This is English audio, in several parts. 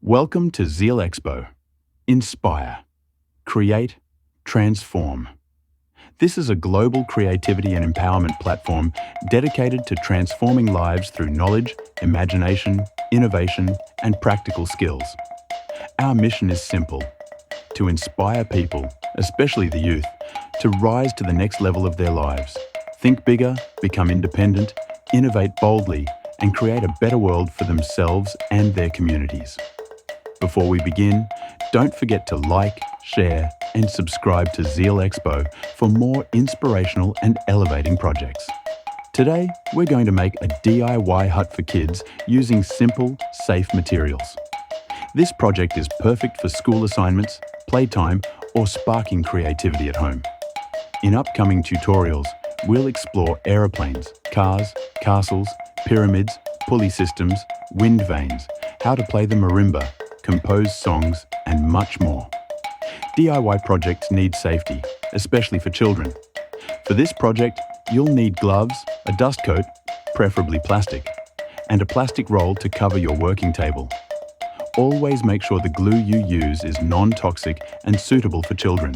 Welcome to ZealExpo. Inspire, create, transform. This is a global creativity and empowerment platform dedicated to transforming lives through knowledge, imagination, innovation, and practical skills. Our mission is simple: to inspire people, especially the youth, to rise to the next level of their lives. Think bigger, become independent, innovate boldly, and create a better world for themselves and their communities. Before we begin, don't forget to like, share, and subscribe to ZealExpo for more inspirational and elevating projects. Today, we're going to make a DIY hut for kids using simple, safe materials. This project is perfect for school assignments, playtime, or sparking creativity at home. In upcoming tutorials, we'll explore aeroplanes, cars, castles, pyramids, pulley systems, wind vanes, how to play the marimba, compose songs, and much more. DIY projects need safety, especially for children. For this project, you'll need gloves, a dust coat, preferably plastic, and a plastic roll to cover your working table. Always make sure the glue you use is non-toxic and suitable for children.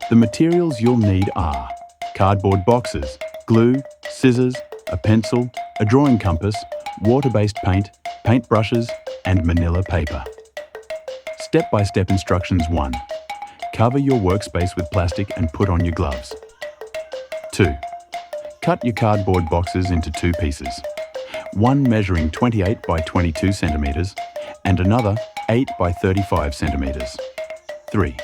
The materials you'll need are cardboard boxes, glue, scissors, a pencil, a drawing compass, water-based paint, paintbrushes, and manila paper. Step-by-step instructions 1. Cover your workspace with plastic and put on your gloves. 2. Cut your cardboard boxes into 2 pieces, one measuring 28 by 22 centimeters and another 8 by 35 centimeters. 3.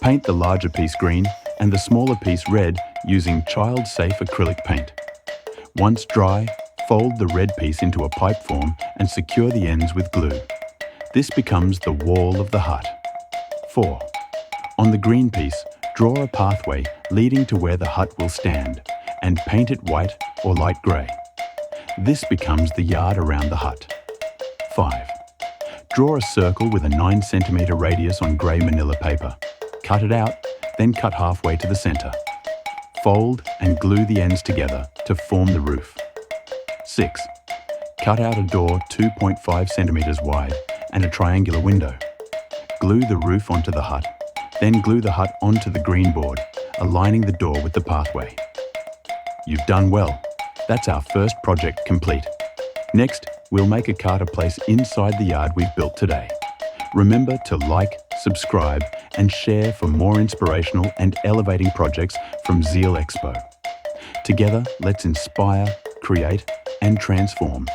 Paint the larger piece green and the smaller piece red using child-safe acrylic paint. Once dry, fold the red piece into a pipe form and secure the ends with glue. This becomes the wall of the hut. 4. On the green piece, draw a pathway leading to where the hut will stand and paint it white or light grey. This becomes the yard around the hut. 5. Draw a circle with a 9 centimeter radius on grey manila paper. Cut it out, then cut halfway to the centre. Fold and glue the ends together to form the roof. 6. Cut out a door 2.5 centimeters wide and a triangular window. Glue the roof onto the hut, then glue the hut onto the green board, aligning the door with the pathway. You've done well. That's our first project complete. Next, we'll make a car to place inside the yard we've built today. Remember to like, subscribe, and share for more inspirational and elevating projects from ZealExpo. Together, let's inspire, create, and transform.